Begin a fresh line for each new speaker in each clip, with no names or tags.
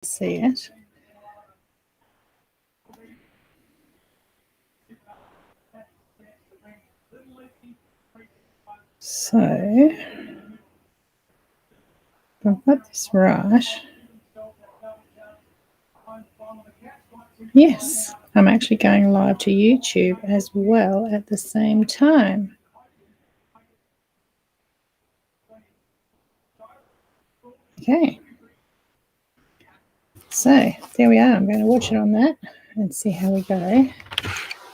see it. So I've got this right. Yes, I'm actually going live to YouTube as well at the same time. Okay. So there we are. I'm going to watch it on that and see how we go.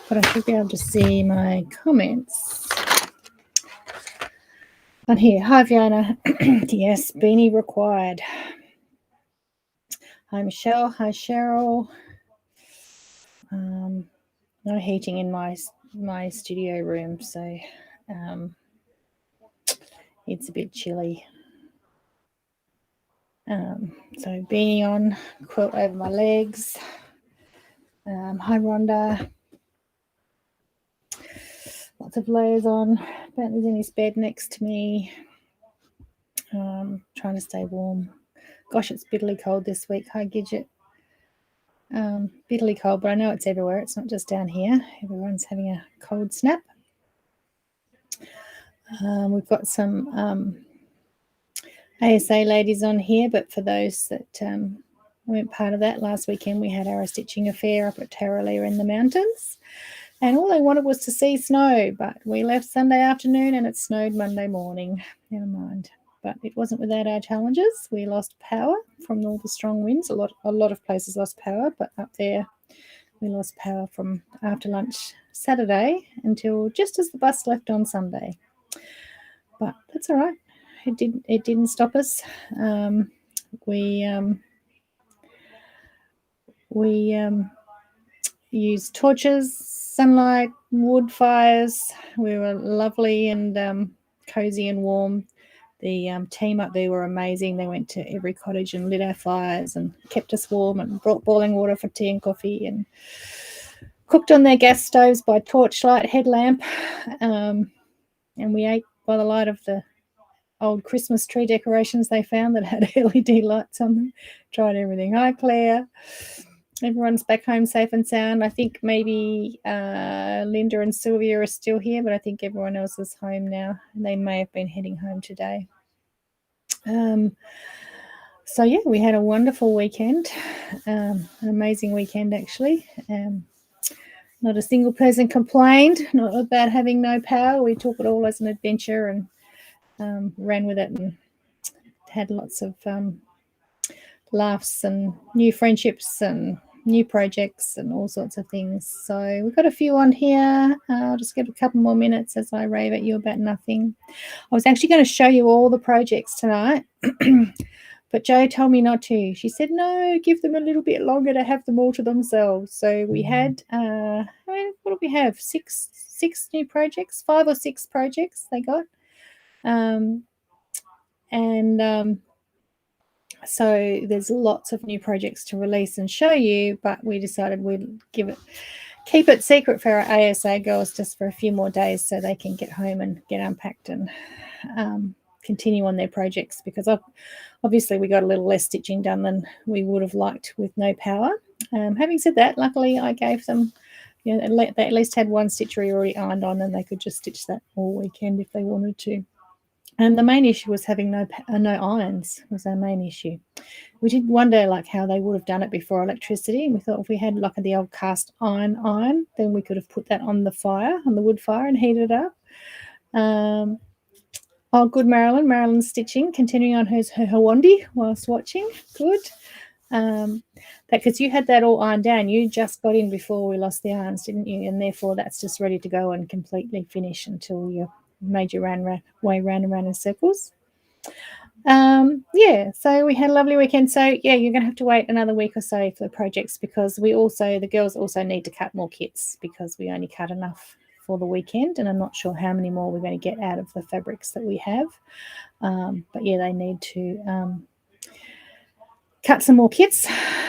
But I should be able to see my comments on here. Hi, Fiona. Yes, beanie required. Hi, Michelle. Hi, Cheryl. No heating in my studio room, so it's a bit chilly. So beanie on, quilt over my legs. Hi, Rhonda. Lots of layers on. Bentley's in his bed next to me. Trying to stay warm. Gosh, it's bitterly cold this week. Hi, Gidget. Bitterly cold, but I know it's everywhere. It's not just down here. Everyone's having a cold snap. We've got some ASA ladies on here, but for those that weren't part of that, last weekend we had our stitching affair up at Tarraleah in the mountains, and all they wanted was to see snow, but we left Sunday afternoon and it snowed Monday morning. Never mind. But it wasn't without our challenges. We lost power from all the strong winds. A lot of places lost power, but up there we lost power from after lunch Saturday until just as the bus left on Sunday. But that's all right. It didn't stop us. We used torches, sunlight, wood fires. We were lovely and cozy and warm. The team up there were amazing. They went to every cottage and lit our fires and kept us warm and brought boiling water for tea and coffee and cooked on their gas stoves by torchlight headlamp. And we ate by the light of the old Christmas tree decorations they found that had LED lights on them. Tried everything. Hi, Claire. Everyone's back home safe and sound. I think maybe Linda and Sylvia are still here, but I think everyone else is home now. They may have been heading home today. So, yeah, we had a wonderful weekend, an amazing weekend, actually. Not a single person complained, not about having no power. We took it all as an adventure and ran with it and had lots of laughs and new friendships and new projects and all sorts of things. So we've got a few on here. I'll just give a couple more minutes as I rave at you about nothing. I was actually going to show you all the projects tonight, but Jo told me not to. She said, no, give them a little bit longer to have them all to themselves. So we had, what do we have? Six new projects, 5 or 6 projects they got. So there's lots of new projects to release and show you, but we decided we'd keep it secret for our ASA girls just for a few more days so they can get home and get unpacked and continue on their projects, because obviously we got a little less stitching done than we would have liked with no power. Having said that, luckily I gave them, they at least had one stitchery already ironed on and they could just stitch that all weekend if they wanted to. And the main issue was having no irons was our main issue. We did wonder how they would have done it before electricity, and we thought if we had the old cast iron, then we could have put that on the fire, on the wood fire, and heated it up. Oh, good, Marilyn. Marilyn's stitching, continuing on her Hawandi whilst watching. Good. Because you had that all ironed down. You just got in before we lost the irons, didn't you? And therefore that's just ready to go and completely finish until you made your way round and round in circles. So we had a lovely weekend. So yeah, you're going to have to wait another week or so for the projects, because the girls also need to cut more kits, because we only cut enough for the weekend, and I'm not sure how many more we're going to get out of the fabrics that we have. But yeah, they need to cut some more kits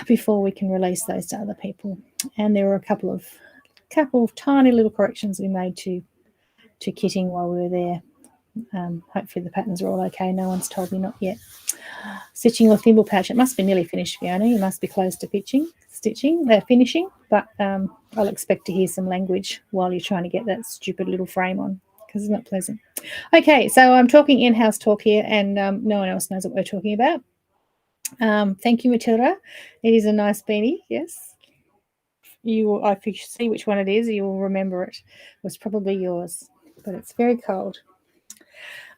before we can release those to other people. And there were a couple of tiny little corrections we made to kitting while we were there. Hopefully the patterns are all okay. No one's told me not yet. Stitching your thimble pouch. It must be nearly finished, Fiona. You must be close to finishing. But I'll expect to hear some language while you're trying to get that stupid little frame on, because it's not pleasant. Okay, so I'm talking in-house talk here, and no one else knows what we're talking about. Thank you, Matilda. It is a nice beanie, yes. If you see which one it is, you will remember it. It was probably yours, but it's very cold.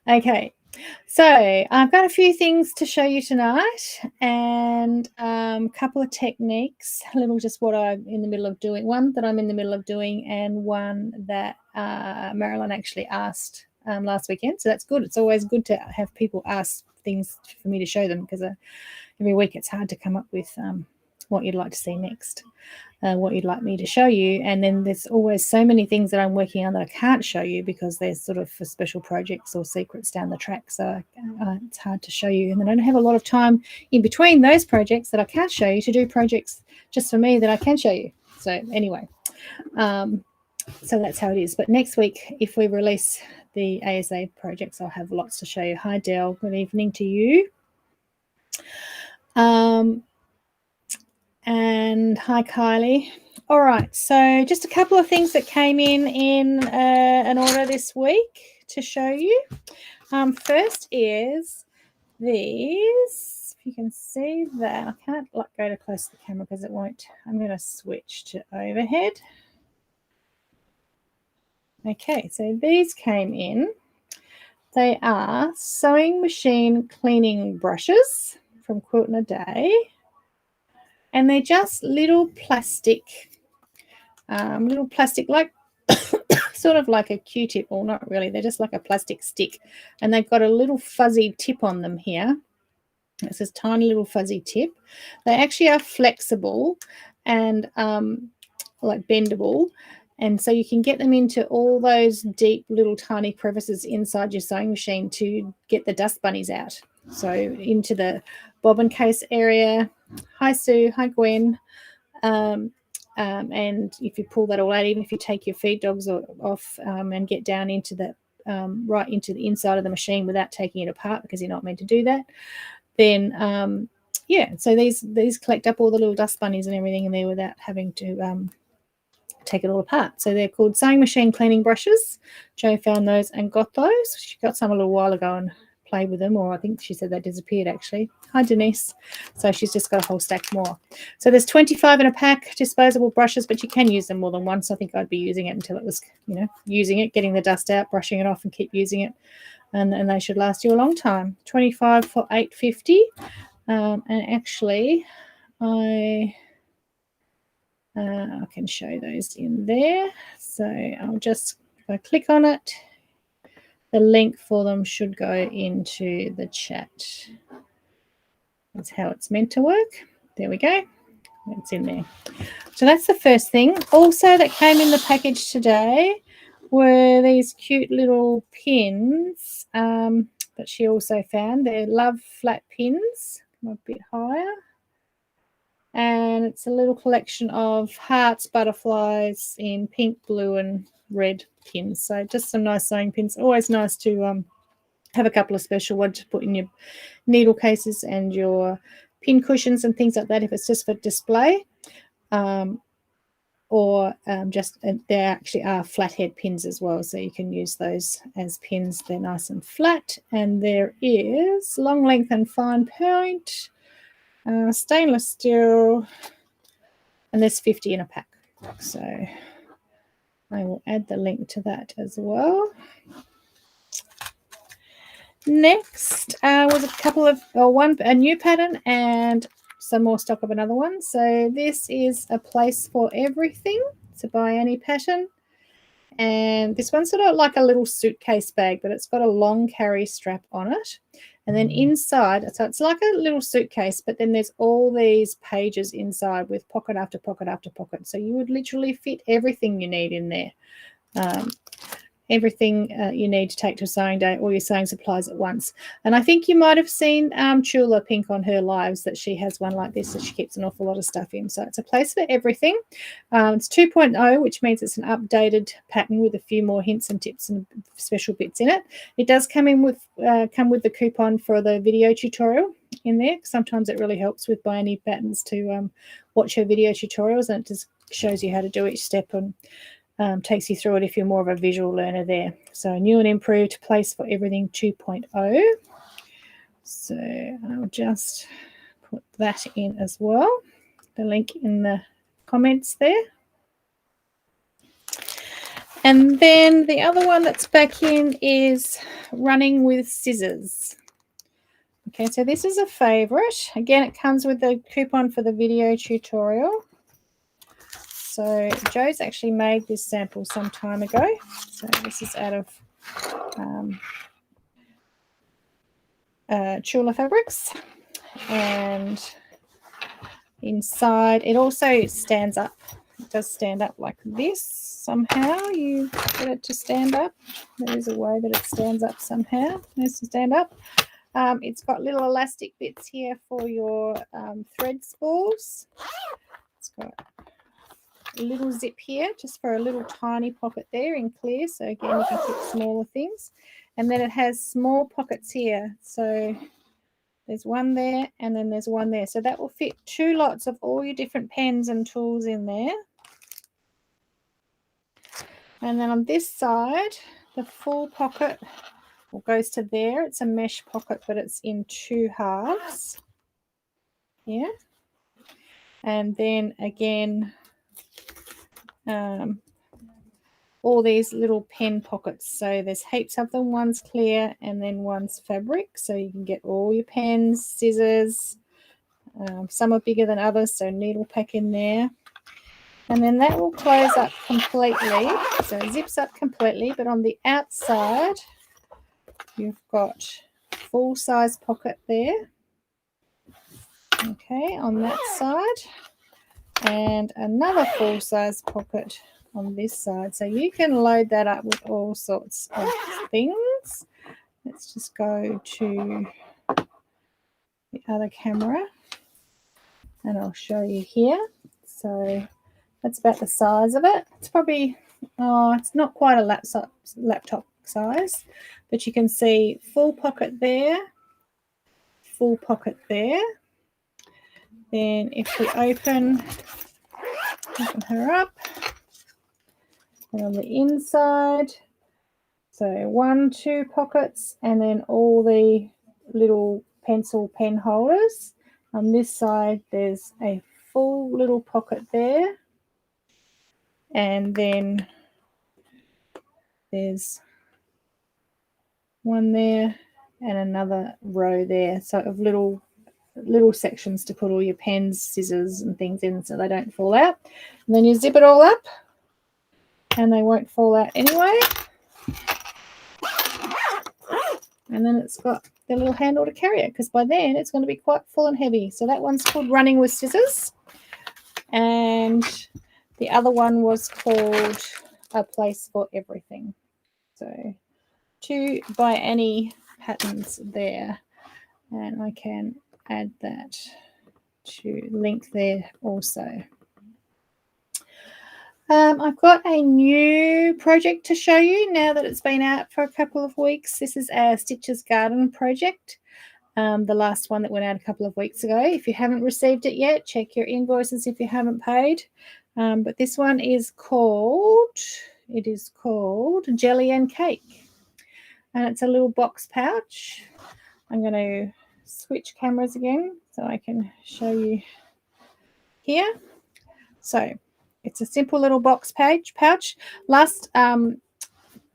Okay, so I've got a few things to show you tonight, and a couple of techniques, a little just what I'm in the middle of doing, one that I'm in the middle of doing, and one that Marilyn actually asked last weekend. So that's good. It's always good to have people ask things for me to show them, because every week it's hard to come up with what you'd like to see next. What you'd like me to show you, and then there's always so many things that I'm working on that I can't show you because they're sort of for special projects or secrets down the track, so it's hard to show you, and then I don't have a lot of time in between those projects that I can't show you to do projects just for me that I can show you. So anyway, so that's how it is. But next week, if we release the ASA projects, I'll have lots to show you. Hi Del, good evening to you. And hi, Kylie. All right, so just a couple of things that came in an order this week to show you. First is these. If you can see that, I can't go too close to the camera because it won't. I'm going to switch to overhead. Okay, so these came in. They are sewing machine cleaning brushes from Quilt in a Day. And they're just little plastic, like sort of like a Q-tip, or not really. They're just like a plastic stick, and they've got a little fuzzy tip on them here. It's this tiny little fuzzy tip. They actually are flexible and like bendable, and so you can get them into all those deep little tiny crevices inside your sewing machine to get the dust bunnies out. So into the bobbin case area. Hi Sue, hi Gwen. And if you pull that all out, even if you take your feed dogs off and get down into the right into the inside of the machine without taking it apart, because you're not meant to do that, then yeah, so these collect up all the little dust bunnies and everything in there without having to take it all apart. So they're called sewing machine cleaning brushes. Jo found those and got those. She got some a little while ago and played with them, or I think she said they disappeared actually. Hi Denise. So she's just got a whole stack more. So there's 25 in a pack, disposable brushes, but you can use them more than once. I think I'd be using it until it was, using it, getting the dust out, brushing it off, and keep using it, and they should last you a long time. 25 for $8.50. And actually I can show those in there. So I'll just, if I click on it, the link for them should go into the chat. That's how it's meant to work. There we go. It's in there. So that's the first thing. Also that came in the package today were these cute little pins, but she also found they're Love Flat pins. Come a bit higher. And it's a little collection of hearts, butterflies in pink, blue, and red pins. So just some nice sewing pins. Always nice to have a couple of special ones to put in your needle cases and your pin cushions and things like that, if it's just for display. Or just, there actually are flathead pins as well, so you can use those as pins. They're nice and flat. And there is long length and fine point, stainless steel, and there's 50 in a pack. So I will add the link to that as well. Next was a couple of, a new pattern and some more stock of another one. So this is a place for everything. It's a By Annie pattern. And this one's sort of like a little suitcase bag, but it's got a long carry strap on it. And then inside, so it's like a little suitcase, but then there's all these pages inside with pocket after pocket after pocket. So you would literally fit everything you need in there. everything you need to take to a sewing day, all your sewing supplies at once. And I think you might have seen Chula Pink on her lives, that she has one like this that she keeps an awful lot of stuff in. So it's a place for everything. It's 2.0, which means it's an updated pattern with a few more hints and tips and special bits in it. It does come with the coupon for the video tutorial in there. Sometimes it really helps with buying new patterns to watch her video tutorials, and it just shows you how to do each step and takes you through it if you're more of a visual learner there. So new and improved place for everything 2.0. So I'll just put that in as well, the link in the comments there. And then the other one that's back in is running with scissors. Okay, so this is a favorite. Again, it comes with the coupon for the video tutorial. So Joe's actually made this sample some time ago. So this is out of Chula fabrics, and inside it also stands up. It does stand up like this. Somehow you get it to stand up. There is a way that it stands up somehow. It needs to stand up. It's got little elastic bits here for your thread spools. It's got a little zip here just for a little tiny pocket there in clear, so again you can keep smaller things. And then it has small pockets here, so there's one there and then there's one there, so that will fit 2 lots of all your different pens and tools in there. And then on this side, the full pocket goes to there. It's a mesh pocket, but it's in 2 halves. Yeah. And then again, all these little pen pockets. So there's heaps of them. One's clear and then one's fabric. So you can get all your pens, scissors. Some are bigger than others, so needle pack in there. And then that will close up completely. So it zips up completely, but on the outside, you've got full size pocket there. Okay, on that side. And another full size pocket on this side. So you can load that up with all sorts of things. Let's just go to the other camera and I'll show you here. So that's about the size of it. It's probably, it's not quite a laptop size, but you can see full pocket there, full pocket there. Then if we open her up, and on the inside, so 1, 2 pockets, and then all the little pencil pen holders. On this side, there's a full little pocket there, and then there's one there and another row there, so of little sections to put all your pens, scissors and things in so they don't fall out. And then you zip it all up and they won't fall out anyway. And then it's got the little handle to carry it, because by then it's going to be quite full and heavy. So that one's called Running with Scissors, and the other one was called A Place for Everything. So 2 by Annie patterns there, and I can add that to link there also. I've got a new project to show you now that it's been out for a couple of weeks. This is our Stitches Garden project, the last one that went out a couple of weeks ago. If you haven't received it yet, check your invoices if you haven't paid. But this one is called, Jelly and Cake. And it's a little box pouch. I'm going to switch cameras again so I can show you here. So it's a simple little box pouch. The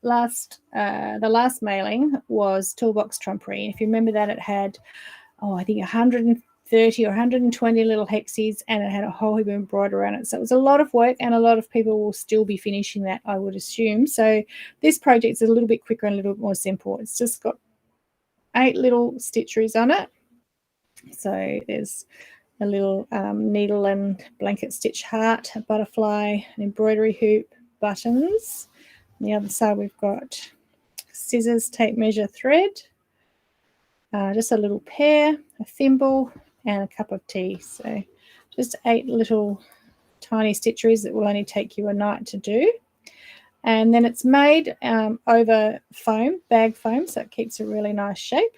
last mailing was Toolbox Trumpery. If you remember that, it had, I think 130 or 120 little hexies, and it had a whole heap of embroidery around it. So it was a lot of work, and a lot of people will still be finishing that, I would assume. So this project is a little bit quicker and a little bit more simple. It's just got 8 little stitcheries on it. So there's a little needle and blanket stitch heart, a butterfly, an embroidery hoop, buttons, the other side we've got scissors, tape measure, thread, just a little pear, a thimble, and a cup of tea. So just 8 little tiny stitcheries that will only take you a night to do. And then it's made over foam, bag foam, so it keeps a really nice shape,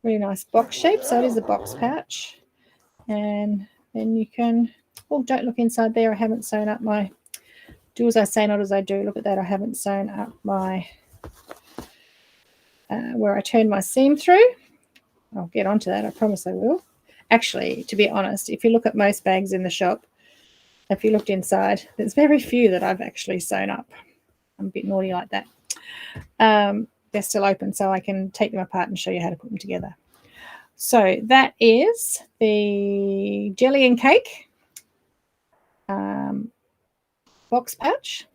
really nice box shape. So it is a box pouch. And then you can, oh, don't look inside there. I haven't sewn up my, do as I say, not as I do. Look at that. I haven't sewn up my, where I turn my seam through. I'll get onto that. I promise I will. Actually, to be honest, if you look at most bags in the shop, if you looked inside, there's very few that I've actually sewn up. I'm a bit naughty like that. They're still open, so I can take them apart and show you how to put them together. So that is the jelly and cake box pouch,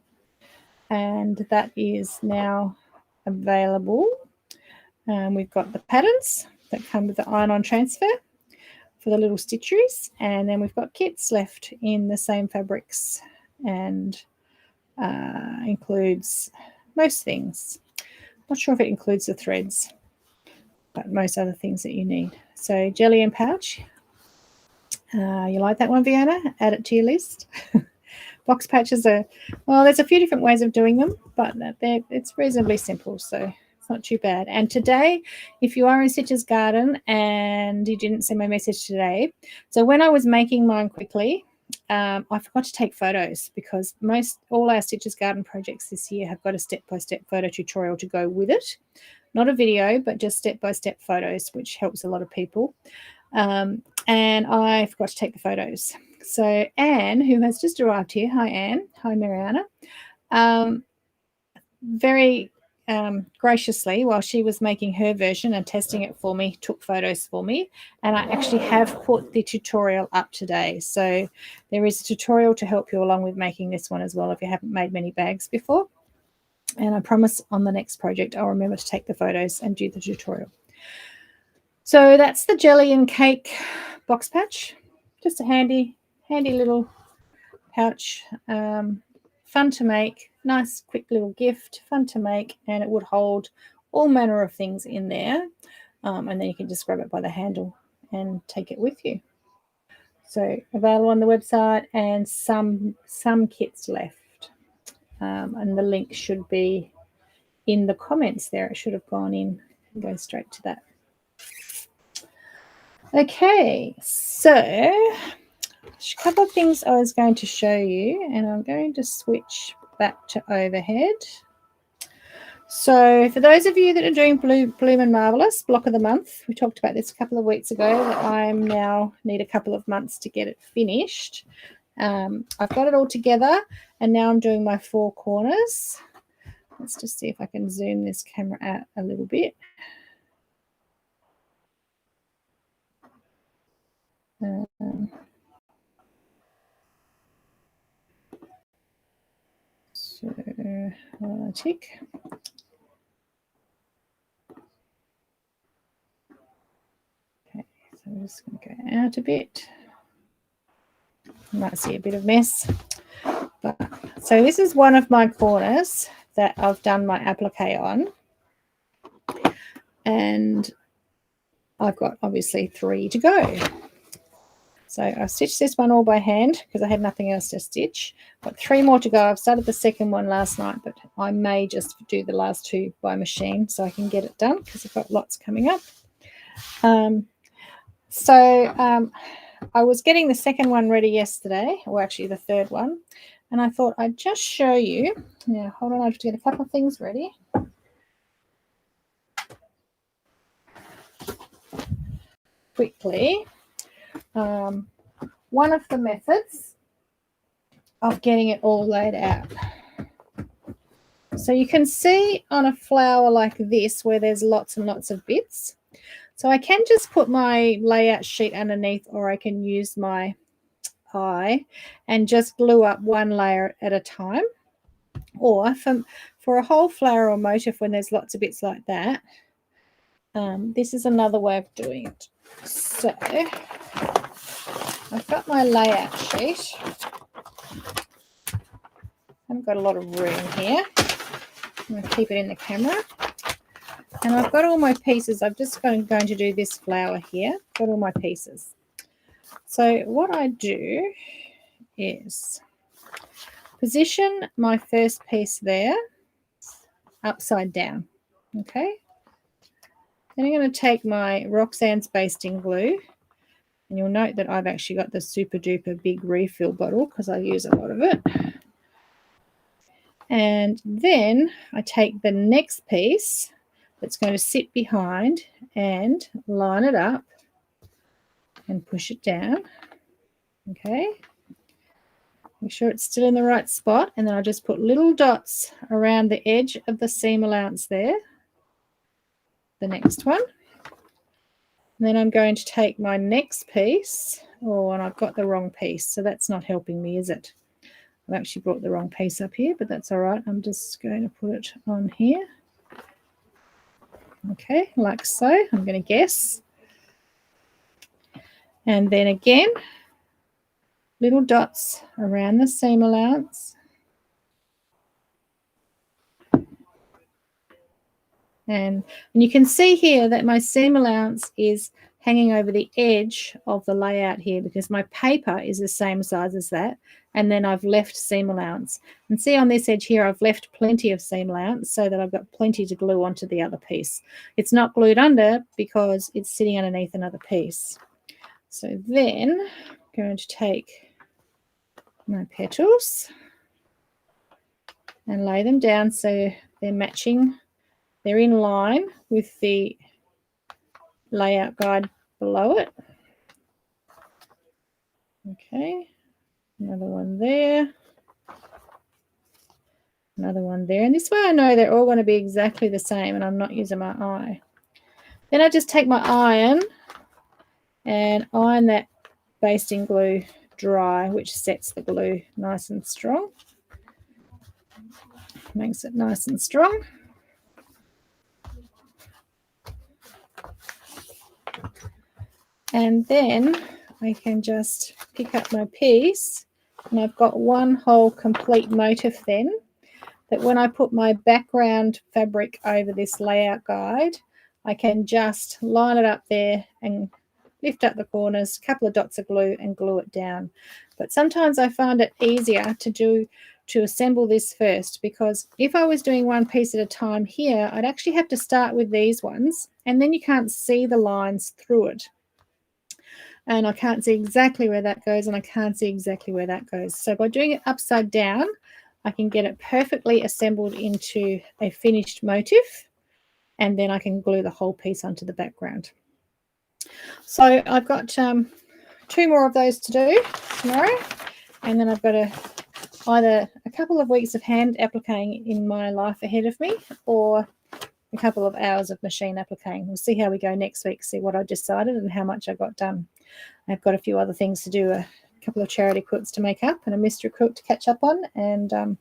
and that is now available. We've got the patterns that come with the iron-on transfer for the little stitcheries, and then we've got kits left in the same fabrics, and includes most things. Not sure if it includes the threads, but most other things that you need. So jelly and pouch. You like that one, Fiona? Add it to your list. Box patches are, well, there's a few different ways of doing them, but it's reasonably simple, so it's not too bad. And today, if you are in Stitch's Garden and you didn't see my message today, so when I was making mine quickly, I forgot to take photos because all our Stitch's Garden projects this year have got a step-by-step photo tutorial to go with it. Not a video, but just step-by-step photos, which helps a lot of people. And I forgot to take the photos. So Anne, who has just arrived here, hi Anne, hi Mariana, very graciously, while she was making her version and testing it for me, took photos for me, and I actually have put the tutorial up today. So there is a tutorial to help you along with making this one as well if you haven't made many bags before. And I promise on the next project I'll remember to take the photos and do the tutorial. So that's the jelly and cake box patch. Just a handy little pouch. Fun to make, nice quick little gift, fun to make, and it would hold all manner of things in there. And then you can just grab it by the handle and take it with you. So available on the website, and some kits left. And the link should be in the comments there. It should have gone in and go straight to that. Okay, so a couple of things I was going to show you, and I'm going to switch back to overhead. So for those of you that are doing Bloom and Marvelous block of the month, we talked about this a couple of weeks ago, that I now need a couple of months to get it finished. I've got it all together, and now I'm doing my 4 corners. Let's just see if I can zoom this camera out a little bit. So tick. Okay, so I'm just going to go out a bit. You might see a bit of mess. But so this is one of my corners that I've done my applique on. And I've got obviously 3 to go. So I've stitched this one all by hand because I had nothing else to stitch. Got 3 more to go. I've started the second one last night, but I may just do the last 2 by machine so I can get it done because I've got lots coming up. I was getting the second one ready yesterday, or actually the third one, and I thought I'd just show you. Now, hold on, I have to get a couple of things ready. Quickly. One of the methods of getting it all laid out. So you can see on a flower like this where there's lots and lots of bits. So I can just put my layout sheet underneath, or I can use my eye and just glue up one layer at a time. Or for a whole flower or motif when there's lots of bits like that, this is another way of doing it. So I've got my layout sheet. I haven't got a lot of room here. I'm going to keep it in the camera. And I've got all my pieces. I'm just going to do this flower here. Got all my pieces. So what I do is position my first piece there upside down. Okay. Then I'm going to take my Roxanne's basting glue. And you'll note that I've actually got the super duper big refill bottle because I use a lot of it. And then I take the next piece that's going to sit behind and line it up and push it down. Okay. Make sure it's still in the right spot. And then I just put little dots around the edge of the seam allowance there. The next one. And then I'm going to take my next piece. Oh, and I've got the wrong piece. So that's not helping me, is it? I've actually brought the wrong piece up here, but that's all right. I'm just going to put it on here. Okay, like so. I'm going to guess. And then again, little dots around the seam allowance. And you can see here that my seam allowance is hanging over the edge of the layout here because my paper is the same size as that. And then I've left seam allowance. And see on this edge here, I've left plenty of seam allowance so that I've got plenty to glue onto the other piece. It's not glued under because it's sitting underneath another piece. So then I'm going to take my petals and lay them down so they're matching. They're in line with the layout guide below it. Okay, another one there. Another one there. And this way I know they're all going to be exactly the same and I'm not using my eye. Then I just take my iron and iron that basting glue dry, which sets the glue nice and strong. Makes it nice and strong. And then I can just pick up my piece and I've got one whole complete motif then that when I put my background fabric over this layout guide, I can just line it up there and lift up the corners, a couple of dots of glue and glue it down. But sometimes I find it easier to assemble this first because if I was doing one piece at a time here, I'd actually have to start with these ones and then you can't see the lines through it. And I can't see exactly where that goes and I can't see exactly where that goes. So by doing it upside down, I can get it perfectly assembled into a finished motif and then I can glue the whole piece onto the background. So I've got 2 more of those to do tomorrow and then I've got either a couple of weeks of hand appliquing in my life ahead of me or a couple of hours of machine appliquing. We'll see how we go next week, see what I decided and how much I got done. I've got a few other things to do, a couple of charity quilts to make up and a mystery quilt to catch up on, and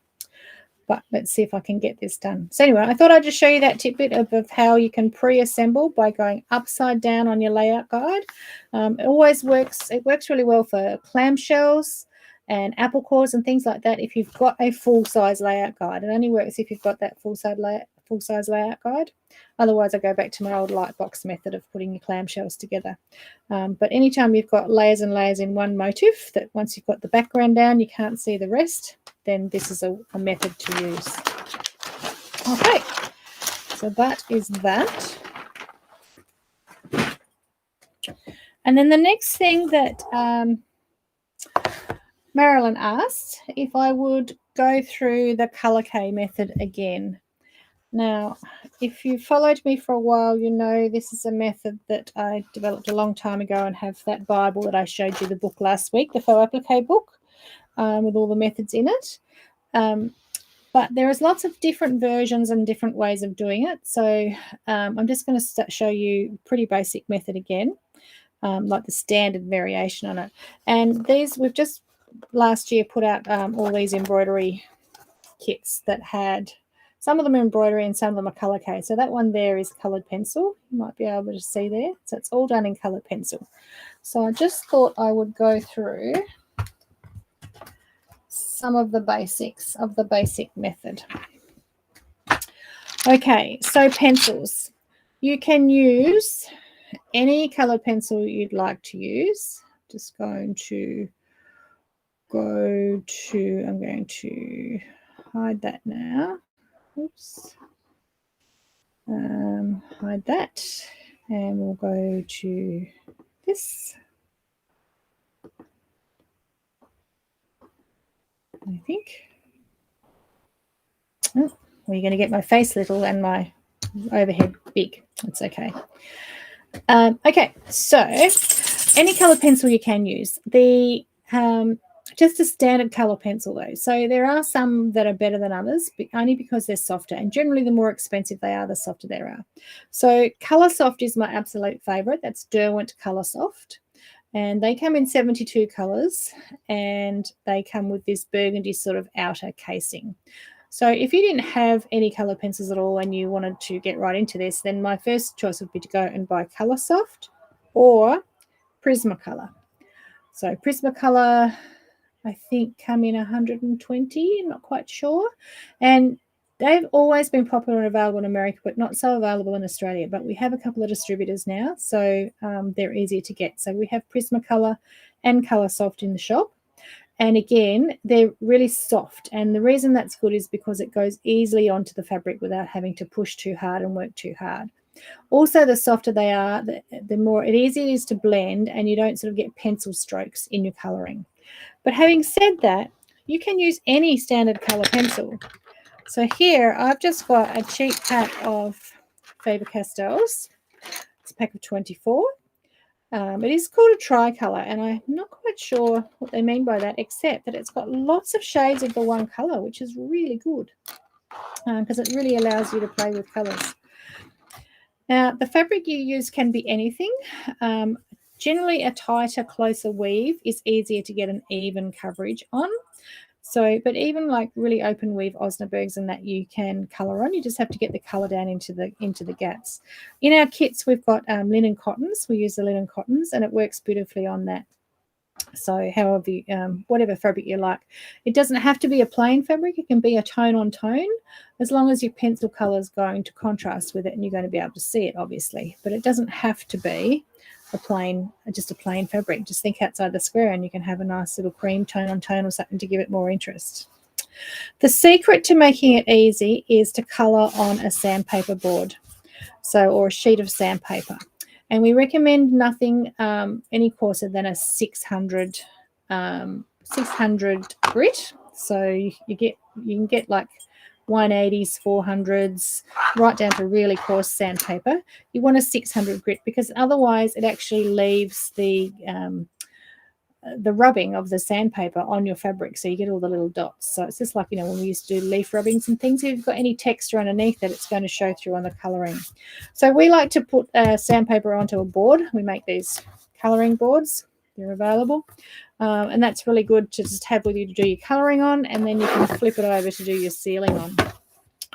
but let's see if I can get this done. So anyway, I thought I'd just show you that tidbit of how you can pre-assemble by going upside down on your layout guide. It always works. It works really well for clamshells and apple cores and things like that if you've got a full-size layout guide. It only works if you've got that full-size layout guide. Otherwise, I go back to my old light box method of putting your clamshells together. But anytime you've got layers and layers in one motif, that once you've got the background down, you can't see the rest, then this is a method to use. Okay, so that is that. And then the next thing that Marilyn asked if I would go through the colourque method again. Now, if you followed me for a while, you know this is a method that I developed a long time ago and have that Bible that I showed you the book last week, the faux applique book, with all the methods in it. But there is lots of different versions and different ways of doing it. So I'm just going to show you a pretty basic method again, like the standard variation on it. And these, we've just last year put out all these embroidery kits that had, some of them are embroidery and some of them are colourque. So that one there is coloured pencil. You might be able to see there. So it's all done in coloured pencil. So I just thought I would go through some of the basics of the basic method. Okay, so pencils. You can use any color pencil you'd like to use. Just going to I'm going to hide that now. Oops. Hide that. And we'll go to this. I think. Oh, well, you're going to get my face little and my overhead big. That's okay. Okay, so any color pencil you can use. The just a standard color pencil though. So there are some that are better than others, but only because they're softer. And generally, the more expensive they are, the softer they are. So Color Soft is my absolute favorite. That's Derwent Color Soft. And they come in 72 colors, and they come with this burgundy sort of outer casing. So if you didn't have any color pencils at all and you wanted to get right into this, then my first choice would be to go and buy Color Soft or Prismacolor. So Prismacolor, I think, come in 120, I'm not quite sure. And they've always been popular and available in America, but not so available in Australia. But we have a couple of distributors now, so they're easier to get. So we have Prismacolor and Color Soft in the shop. And again, they're really soft. And the reason that's good is because it goes easily onto the fabric without having to push too hard and work too hard. Also, the softer they are, the more easier it is to blend, and you don't sort of get pencil strokes in your colouring. But having said that, you can use any standard colour pencil. So here, I've just got a cheap pack of Faber-Castells. It's a pack of 24. It is called a tricolour, and I'm not quite sure what they mean by that, except that it's got lots of shades of the one colour, which is really good because it really allows you to play with colours. Now, the fabric you use can be anything. Generally, a tighter, closer weave is easier to get an even coverage on. So, but even like really open weave Osnaburgs and that you can colour on, you just have to get the colour down into the gaps. In our kits, we've got linen cottons. We use the linen cottons, and it works beautifully on that. So, however, whatever fabric you like, it doesn't have to be a plain fabric. It can be a tone on tone, as long as your pencil colour is going to contrast with it, and you're going to be able to see it, obviously. But it doesn't have to be just a plain fabric. Just think outside the square and you can have a nice little cream tone on tone or something to give it more interest. The secret to making it easy is to colour on a sandpaper board, or a sheet of sandpaper. And we recommend nothing any coarser than a 600 grit. So you can get like 180s, 400s, right down to really coarse sandpaper. You want a 600 grit because otherwise it actually leaves the rubbing of the sandpaper on your fabric, so you get all the little dots. So it's just like, when we used to do leaf rubbings and things, if you've got any texture underneath it, it's going to show through on the colouring. So we like to put sandpaper onto a board. We make these colouring boards. They're available. And that's really good to just have with you to do your colouring on, and then you can flip it over to do your sealing on.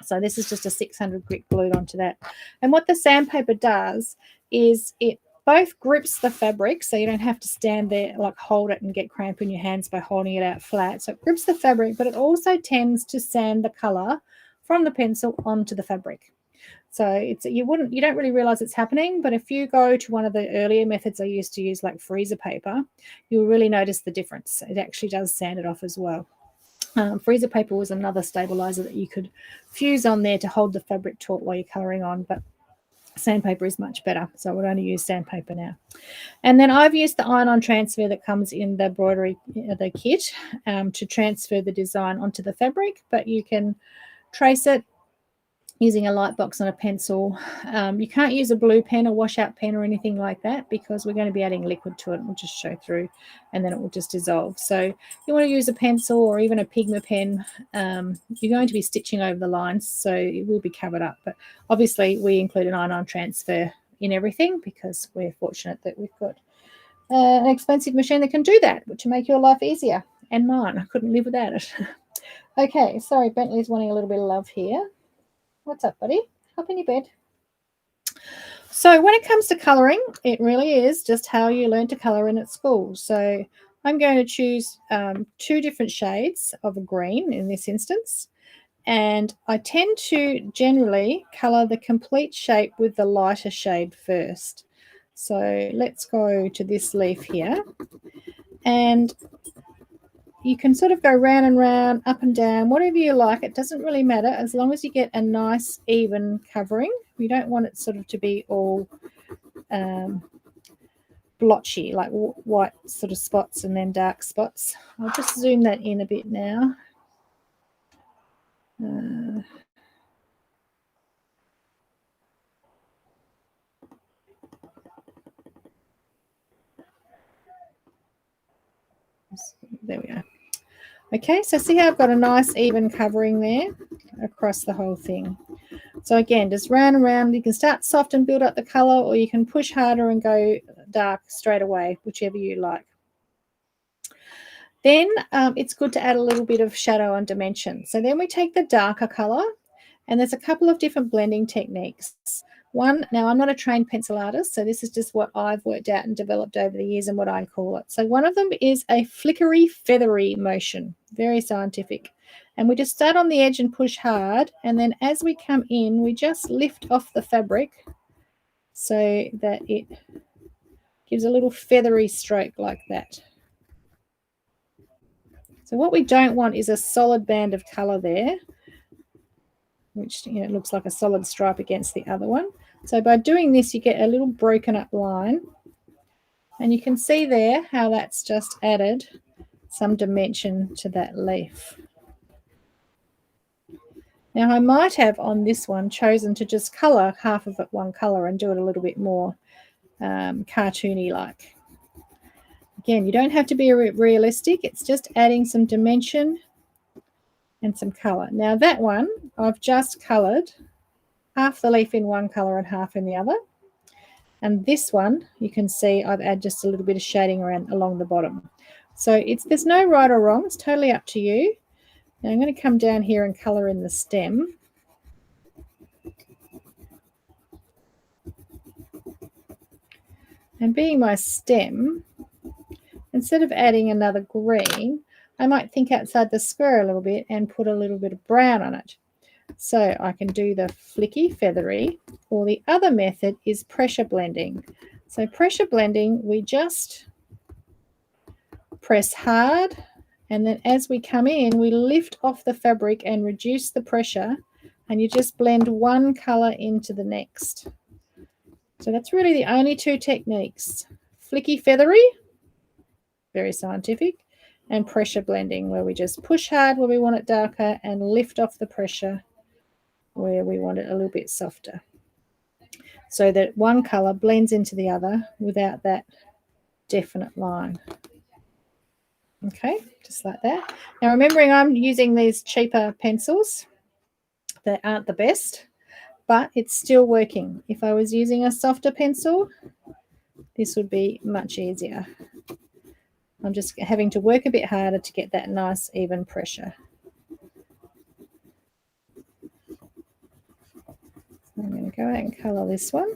So this is just a 600 grit glued onto that. And what the sandpaper does is it both grips the fabric, so you don't have to stand there, like hold it and get cramp in your hands by holding it out flat. So it grips the fabric, but it also tends to sand the colour from the pencil onto the fabric. So you don't really realize it's happening, but if you go to one of the earlier methods I used to use, like freezer paper, you'll really notice the difference. It actually does sand it off as well. Freezer paper was another stabilizer that you could fuse on there to hold the fabric taut while you're colouring on, but sandpaper is much better, so I would only use sandpaper now. And then I've used the iron-on transfer that comes in the embroidery, the kit, to transfer the design onto the fabric, but you can trace it using a light box on a pencil. You can't use a blue pen or washout pen or anything like that because we're going to be adding liquid to it. It will just show through and then it will just dissolve. So you want to use a pencil or even a Pigma pen. You're going to be stitching over the lines, so it will be covered up. But obviously we include an iron-on transfer in everything because we're fortunate that we've got an expensive machine that can do that, which will make your life easier. And mine, I couldn't live without it. Okay, sorry, Bentley's wanting a little bit of love here. What's up, buddy? Up in your bed. So when it comes to colouring, it really is just how you learn to colour in at school. So I'm going to choose 2 different shades of a green in this instance. And I tend to generally colour the complete shape with the lighter shade first. So let's go to this leaf here. And you can sort of go round and round, up and down, whatever you like. It doesn't really matter as long as you get a nice even covering. You don't want it sort of to be all blotchy, like white sort of spots and then dark spots. I'll just zoom that in a bit now. There we go. Okay, so see how I've got a nice even covering there across the whole thing. So again, just round and round. You can start soft and build up the colour, or you can push harder and go dark straight away, whichever you like. Then it's good to add a little bit of shadow and dimension. So then we take the darker colour, and there's a couple of different blending techniques. One, now I'm not a trained pencil artist, so this is just what I've worked out and developed over the years and what I call it. So one of them is a flickery, feathery motion, very scientific. And we just start on the edge and push hard, and then as we come in, we just lift off the fabric so that it gives a little feathery stroke like that. So what we don't want is a solid band of colour there, which looks like a solid stripe against the other one. So by doing this, you get a little broken up line, and you can see there how that's just added some dimension to that leaf. Now I might have on this one chosen to just colour half of it one colour and do it a little bit more cartoony like. Again, you don't have to be realistic, it's just adding some dimension and some colour. Now that one, I've just coloured half the leaf in one colour and half in the other. And this one, you can see I've added just a little bit of shading around along the bottom. So there's no right or wrong, it's totally up to you. Now I'm going to come down here and colour in the stem. And being my stem, instead of adding another green, I might think outside the square a little bit and put a little bit of brown on it. So I can do the flicky, feathery, or the other method is pressure blending. So pressure blending, we just press hard, and then as we come in, we lift off the fabric and reduce the pressure, and you just blend one color into the next. So that's really the only two techniques. Flicky, feathery, very scientific, and pressure blending, where we just push hard where we want it darker and lift off the pressure where we want it a little bit softer, so that one color blends into the other without that definite line. Okay, just like that. Now remembering I'm using these cheaper pencils that aren't the best, but it's still working. If I was using a softer pencil, this would be much easier. I'm just having to work a bit harder to get that nice even pressure. I'm going to go out and colour this one.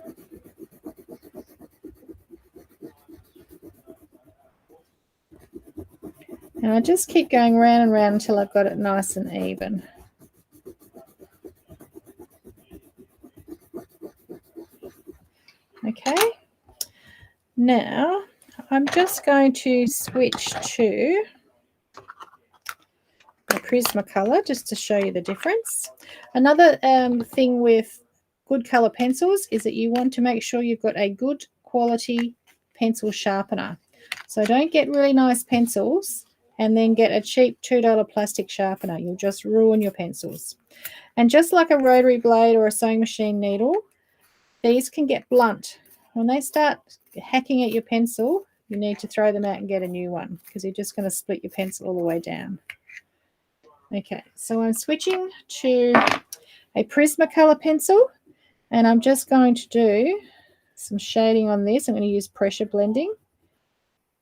And I just keep going round and round until I've got it nice and even. Okay. Now I'm just going to switch to a Prismacolor just to show you the difference. Another thing with good colour pencils is that you want to make sure you've got a good quality pencil sharpener. So don't get really nice pencils and then get a cheap $2 plastic sharpener. You'll just ruin your pencils. And just like a rotary blade or a sewing machine needle, these can get blunt. When they start hacking at your pencil, you need to throw them out and get a new one, because you're just going to split your pencil all the way down. Okay, so I'm switching to a Prismacolor pencil, and I'm just going to do some shading on this. I'm going to use pressure blending,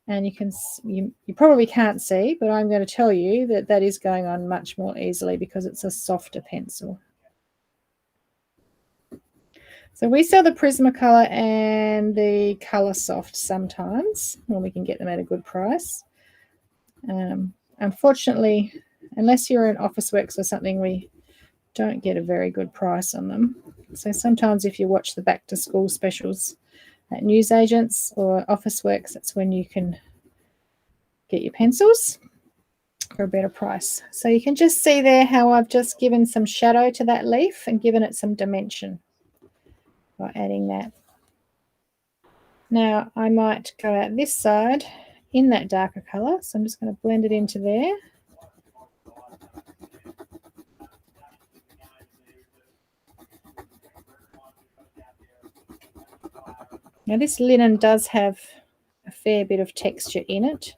and you probably can't see, but I'm going to tell you that that is going on much more easily because it's a softer pencil. So we sell the Prismacolor and the Colour Soft sometimes when we can get them at a good price. Unfortunately, unless you're in Officeworks or something, we don't get a very good price on them. So sometimes if you watch the back to school specials at newsagents or Officeworks, that's when you can get your pencils for a better price. So you can just see there how I've just given some shadow to that leaf and given it some dimension by adding that. Now I might go out this side in that darker colour, so I'm just going to blend it into there. Now this linen does have a fair bit of texture in it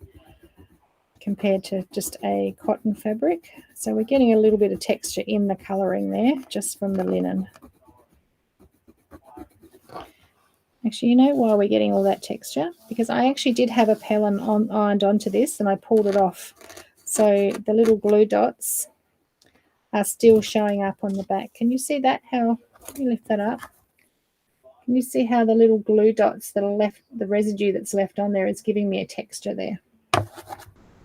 compared to just a cotton fabric. So we're getting a little bit of texture in the colouring there just from the linen. Actually, you know why we're getting all that texture? Because I actually did have a Helen ironed onto this and I pulled it off. So the little glue dots are still showing up on the back. Can you see that? How, let me lift that up. Can you see how the little glue dots that are left, the residue that's left on there is giving me a texture there?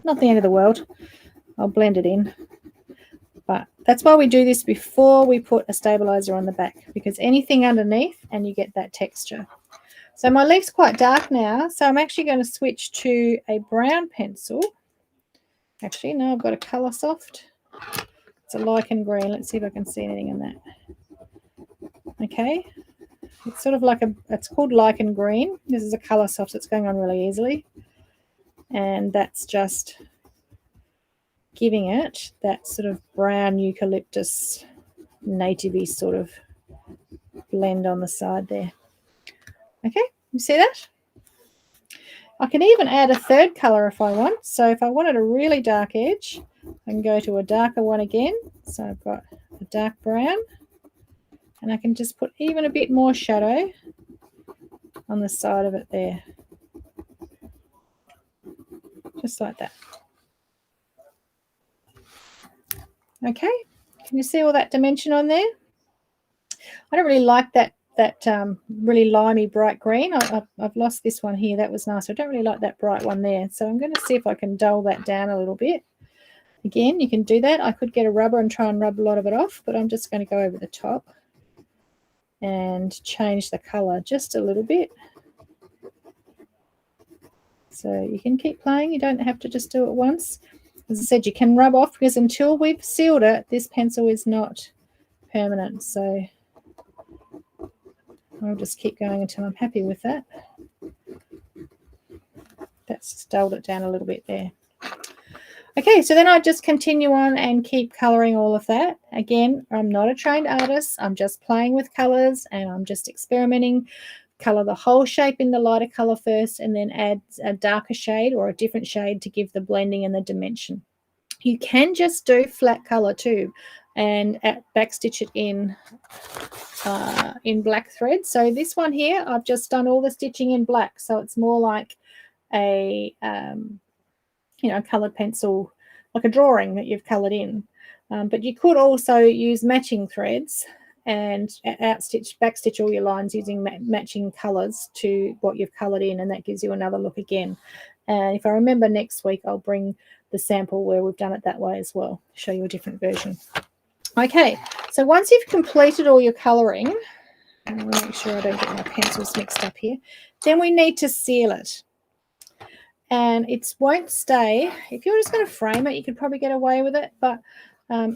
Not the end of the world. I'll blend it in. But that's why we do this before we put a stabilizer on the back, because anything underneath and you get that texture. So my leaf's quite dark now, so I'm actually going to switch to a brown pencil. Actually, no, I've got a Colour Soft. It's a lichen green. Let's see if I can see anything in that. Okay. It's sort of like it's called lichen green. This is a Colour Soft, so it's going on really easily. And that's just giving it that sort of brown eucalyptus native-y sort of blend on the side there. Okay, you see that? I can even add a third colour if I want. So if I wanted a really dark edge, I can go to a darker one again. So I've got a dark brown, and I can just put even a bit more shadow on the side of it there. Just like that. Okay, can you see all that dimension on there? I don't really like that really limey bright green. I've lost this one here. That was nice. I don't really like that bright one there. So I'm going to see if I can dull that down a little bit. Again, you can do that. I could get a rubber and try and rub a lot of it off, but I'm just going to go over the top and change the colour just a little bit. So you can keep playing. You don't have to just do it once. As I said, you can rub off, because until we've sealed it, this pencil is not permanent. So I'll just keep going until I'm happy with that. That's dulled it down a little bit there. Okay, so then I just continue on and keep colouring all of that. Again, I'm not a trained artist. I'm just playing with colours and I'm just experimenting. Colour the whole shape in the lighter colour first and then add a darker shade or a different shade to give the blending and the dimension. You can just do flat colour too and backstitch it in black thread. So this one here, I've just done all the stitching in black, so it's more like a coloured pencil, like a drawing that you've coloured in. But you could also use matching threads and backstitch all your lines using matching colours to what you've coloured in, and that gives you another look again. And if I remember, next week I'll bring the sample where we've done it that way as well, show you a different version. Okay, so once you've completed all your colouring, I'm going to make sure I don't get my pencils mixed up here, then we need to seal it. And it won't stay. If you're just going to frame it, you could probably get away with it, but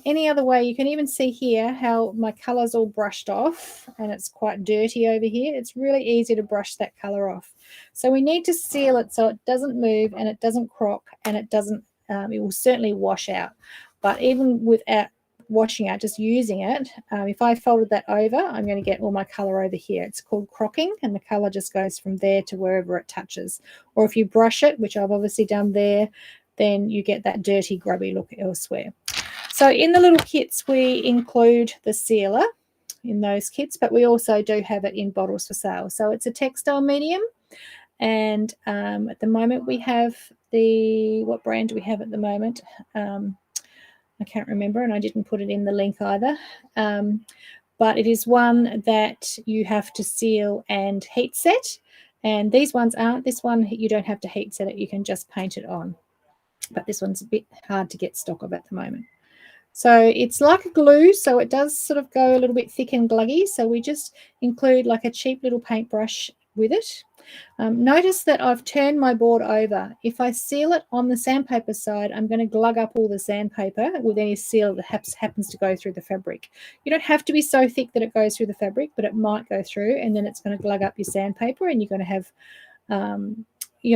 any other way, you can even see here how my colour's all brushed off and it's quite dirty over here. It's really easy to brush that colour off. So we need to seal it so it doesn't move and it doesn't crock and it doesn't, it will certainly wash out. But even without washing out, just using it, if I folded that over, I'm going to get all my colour over here. It's called crocking, and the colour just goes from there to wherever it touches. Or if you brush it, which I've obviously done there, then you get that dirty, grubby look elsewhere. So in the little kits, we include the sealer in those kits, but we also do have it in bottles for sale. So it's a textile medium, and at the moment we have what brand do we have at the moment? I can't remember, and I didn't put it in the link either. But it is one that you have to seal and heat set. And these ones aren't. This one, you don't have to heat set it. You can just paint it on. But this one's a bit hard to get stock of at the moment. So it's like a glue, so it does sort of go a little bit thick and gluggy. So we just include like a cheap little paintbrush with it. Notice that I've turned my board over. If I seal it on the sandpaper side, I'm going to glug up all the sandpaper with any seal that happens to go through the fabric. You don't have to be so thick that it goes through the fabric, but it might go through, and then it's going to glug up your sandpaper, and you're going to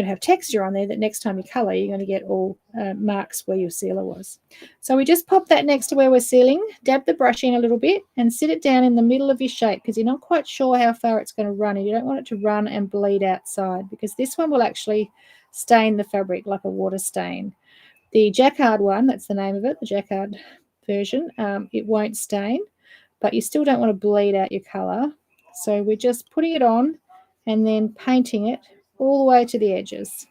have texture on there that next time you color, you're going to get all marks where your sealer was. So we just pop that next to where we're sealing, dab the brush in a little bit, and sit it down in the middle of your shape, because you're not quite sure how far it's going to run, and you don't want it to run and bleed outside, because this one will actually stain the fabric like a water stain. The jacquard one, that's the name of it, the jacquard version, it won't stain, but you still don't want to bleed out your color. So we're just putting it on and then painting it all the way to the edges.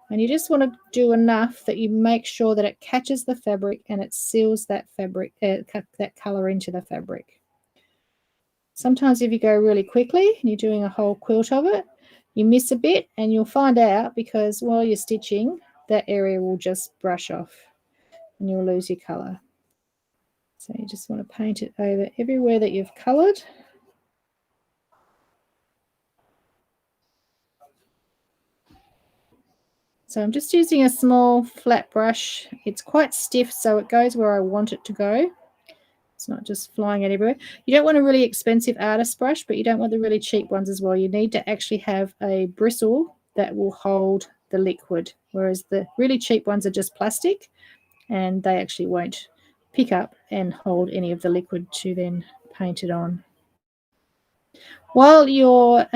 And you just want to do enough that you make sure that it catches the fabric and it seals that fabric, that color into the fabric. Sometimes if you go really quickly and you're doing a whole quilt of it, you miss a bit, and you'll find out because while you're stitching, that area will just brush off and you'll lose your color. So you just want to paint it over everywhere that you've colored. So I'm just using a small flat brush. It's quite stiff, so it goes where I want it to go. It's not just flying out everywhere. You don't want a really expensive artist brush, but you don't want the really cheap ones as well. You need to actually have a bristle that will hold the liquid, whereas the really cheap ones are just plastic and they actually won't pick up and hold any of the liquid to then paint it on. While you're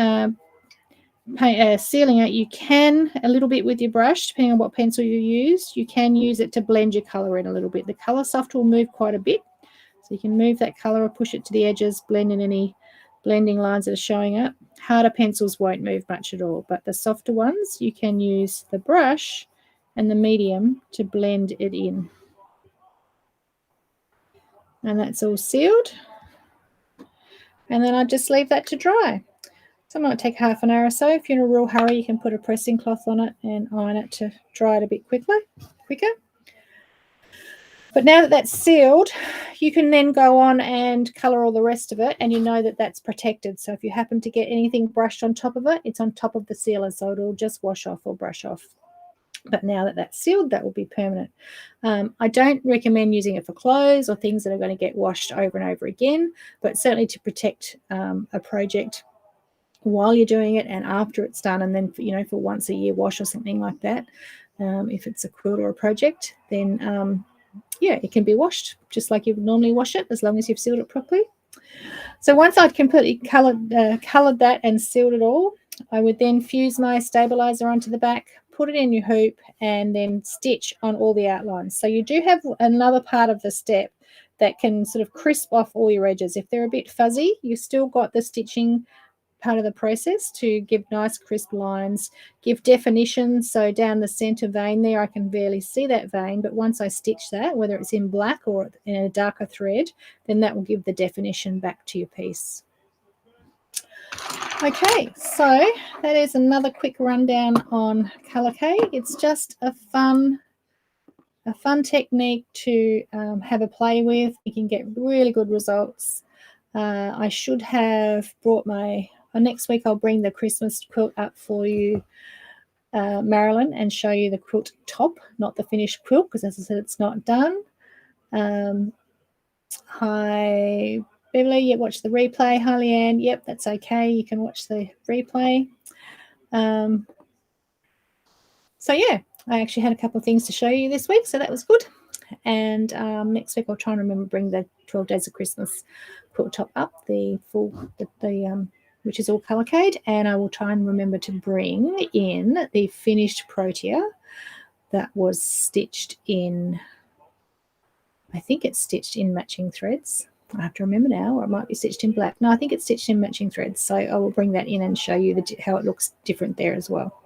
sealing it, you can, a little bit with your brush, depending on what pencil you use, you can use it to blend your color in a little bit. The color soft will move quite a bit, so you can move that color or push it to the edges, blend in any blending lines that are showing up. Harder pencils won't move much at all, but the softer ones, you can use the brush and the medium to blend it in. And that's all sealed. And then I just leave that to dry. So it might take half an hour or so. If you're in a real hurry, you can put a pressing cloth on it and iron it to dry it a bit quicker. But now that that's sealed, you can then go on and colour all the rest of it, and you know that that's protected. So if you happen to get anything brushed on top of it, it's on top of the sealer, so it'll just wash off or brush off. But now that that's sealed, that will be permanent. I don't recommend using it for clothes or things that are going to get washed over and over again, but certainly to protect a project while you're doing it and after it's done, and then for once a year wash or something like that. If it's a quilt or a project, then yeah, it can be washed just like you would normally wash it, as long as you've sealed it properly. So once I'd completely coloured that and sealed it all, I would then fuse my stabilizer onto the back, put it in your hoop, and then stitch on all the outlines. So you do have another part of the step that can sort of crisp off all your edges. If they're a bit fuzzy, you've still got the stitching part of the process to give nice crisp lines, give definition. So down the center vein there, I can barely see that vein, but once I stitch that, whether it's in black or in a darker thread, then that will give the definition back to your piece. Okay, so that is another quick rundown on colourque. It's just a fun technique to have a play with. You can get really good results. I should have brought next week I'll bring the Christmas quilt up for you, Marilyn, and show you the quilt top, not the finished quilt, because as I said, it's not done. Hi, Beverly, yeah, watch the replay. Hi, Leanne, yep, that's okay. You can watch the replay. So yeah, I actually had a couple of things to show you this week, so that was good. And next week I'll try and remember to bring the 12 Days of Christmas quilt top up, which is all colourqued, and I will try and remember to bring in the finished protea that was stitched in, I think it's stitched in matching threads. I have to remember now, or it might be stitched in black. No, I think it's stitched in matching threads, so I will bring that in and show you how it looks different there as well.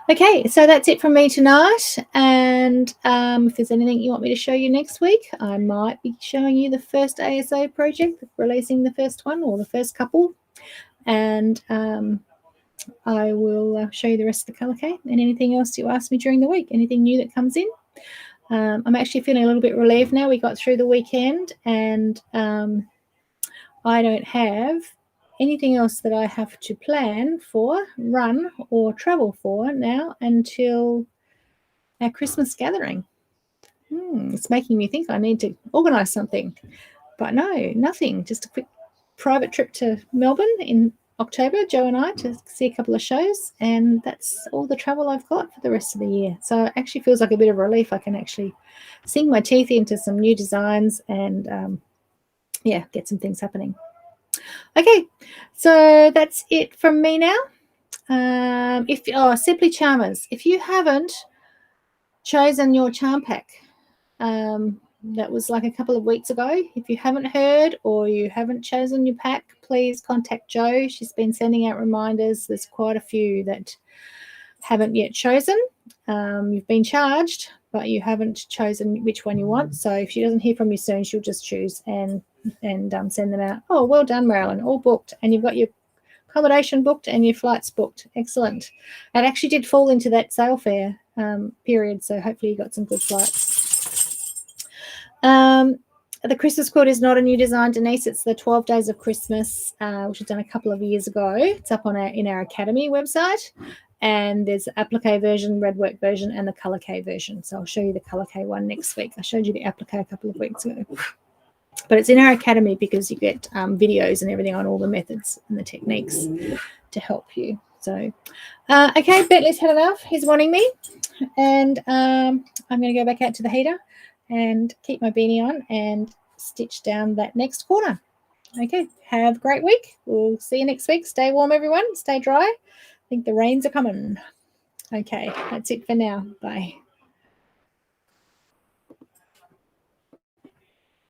Okay, so that's it from me tonight, and if there's anything you want me to show you next week, I might be showing you the first ASO project, releasing the first one or the first couple, and I will show you the rest of the colourque and anything else you ask me during the week, anything new that comes in. I'm actually feeling a little bit relieved now. We got through the weekend, and I don't have anything else that I have to plan for, run, or travel for now until our Christmas gathering. It's making me think I need to organise something. But no, nothing. Just a quick private trip to Melbourne in October, Joe and I, to see a couple of shows, and that's all the travel I've got for the rest of the year. So it actually feels like a bit of relief. I can actually sink my teeth into some new designs and yeah, get some things happening. Okay, so that's it from me now. Simply Charmers, if you haven't chosen your charm pack, that was like a couple of weeks ago. If you haven't heard or you haven't chosen your pack, please contact Jo. She's been sending out reminders. There's quite a few that haven't yet chosen. You've been charged, but you haven't chosen which one you want. So if she doesn't hear from you soon, she'll just choose and send them out. Oh, well done, Marilyn. All booked. And you've got your accommodation booked and your flights booked. Excellent. It actually did fall into that sale fare period, so hopefully you got some good flights. The Christmas quilt is not a new design, Denise. It's the 12 Days of Christmas, which was done a couple of years ago. It's up on in our Academy website. And there's the applique version, red work version, and the colourque version. So I'll show you the colourque one next week. I showed you the applique a couple of weeks ago. But it's in our Academy because you get videos and everything on all the methods and the techniques to help you. So, okay, Bentley's had enough. He's wanting me. And I'm going to go back out to the heater and keep my beanie on and stitch down that next corner. Okay, have a great week. We'll see you next week. Stay warm, everyone. Stay dry. I think the rains are coming. Okay, that's it for now. Bye.